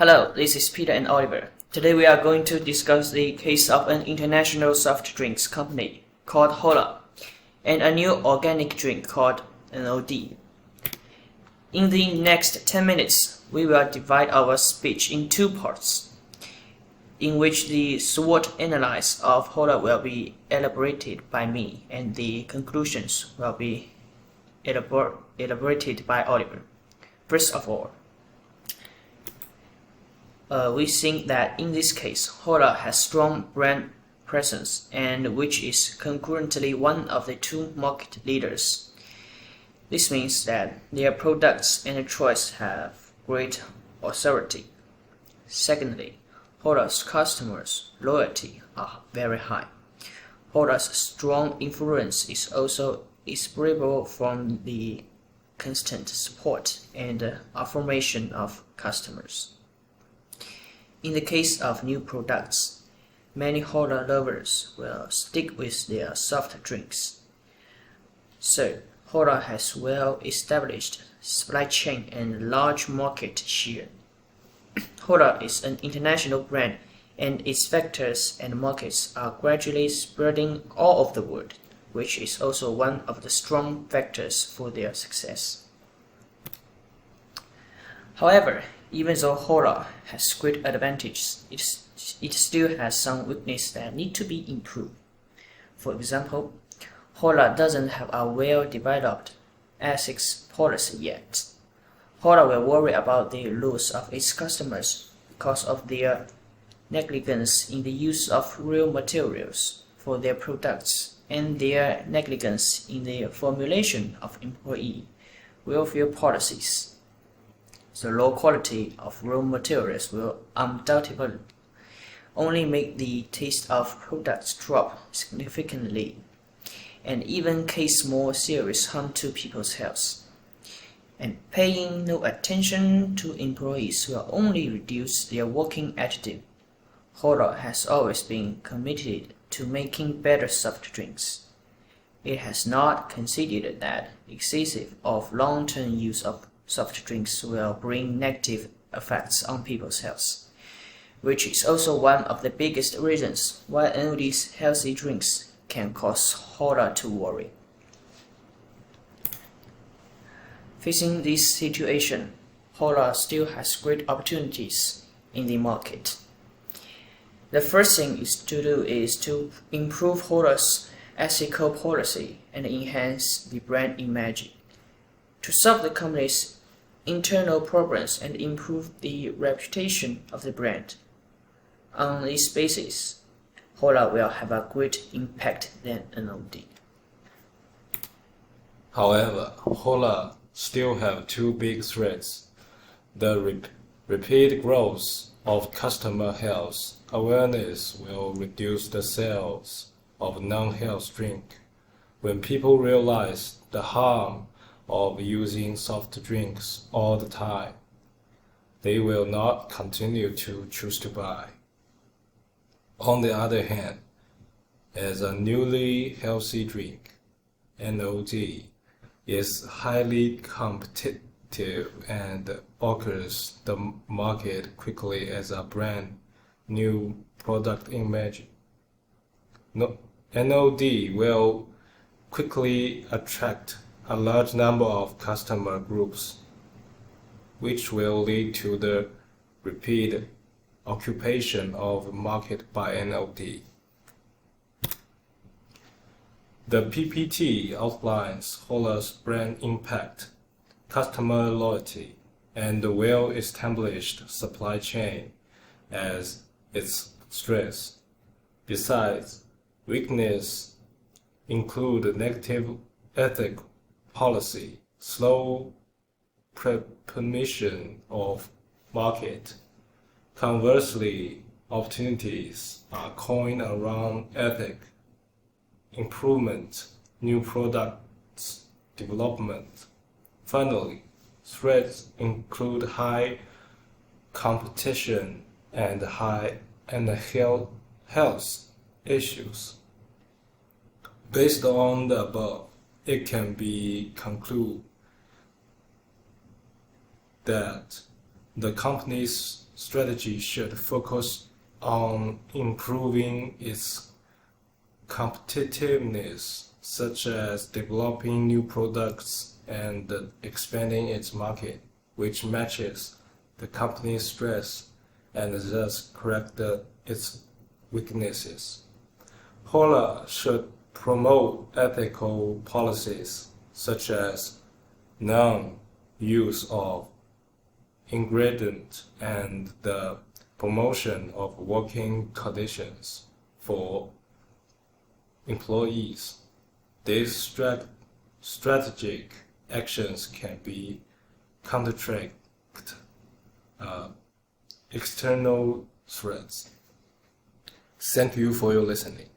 Hello, this is Peter and Oliver. Today we are going to discuss the case of an international soft drinks company called HOLA and a new organic drink called NOD. In the next 10 minutes, we will divide our speech in two parts, in which the SWOT analysis of HOLA will be elaborated by me and the conclusions will be elaborated by Oliver. First of all, we think that in this case, HOLA has strong brand presence and which is concurrently one of the two market leaders. This means that their products and choice have great authority. Secondly, HOLA's customers' loyalty are very high. HOLA's strong influence is also inseparable from the constant support and affirmation of customers. In the case of new products, many HOLA lovers will stick with their soft drinks. So, HOLA has well-established supply chain and large market share. HOLA is an international brand and its factors and markets are gradually spreading all over the world, which is also one of the strong factors for their success. However, even though HOLA has great advantages, it still has some weaknesses that need to be improved. For example, HOLA doesn't have a well-developed ethics policy yet. HOLA will worry about the loss of its customers because of their negligence in the use of raw materials for their products and their negligence in the formulation of employee welfare policies. The low quality of raw materials will undoubtedly only make the taste of products drop significantly and even cause more serious harm to people's health. And paying no attention to employees will only reduce their working attitude. HOLA has always been committed to making better soft drinks. It has not considered that excessive or long-term use of soft drinks will bring negative effects on people's health, which is also one of the biggest reasons why NOD's healthy drinks can cause HOLA to worry. Facing this situation, HOLA still has great opportunities in the market. The first thing to do is to improve HOLA's ethical policy and enhance the brand image. To solve the company's internal problems and improve the reputation of the brand. On this basis, HOLA will have a great impact than NOD. However, HOLA still have two big threats. The rapid growth of customer health awareness will reduce the sales of non-health drink. When people realize the harm of using soft drinks all the time, they will not continue to choose to buy. On the other hand, as a newly healthy drink, NOD is highly competitive and occurs the market quickly as a brand new product image. NOD will quickly attract a large number of customer groups, which will lead to the repeat occupation of the market by NOD. The PPT outlines HOLA's brand impact, customer loyalty, and the well-established supply chain as its strengths. Besides, weaknesses include negative ethic policy, slow permission of market. Conversely, opportunities are coined around ethic, improvement, new products development. Finally, threats include high competition and health issues. Based on the above, it can be concluded that the company's strategy should focus on improving its competitiveness, such as developing new products and expanding its market, which matches the company's strengths and thus correct its weaknesses. HOLA should promote ethical policies such as non-use of ingredient and the promotion of working conditions for employees. These strategic actions can be counteract external threats. Thank you for your listening.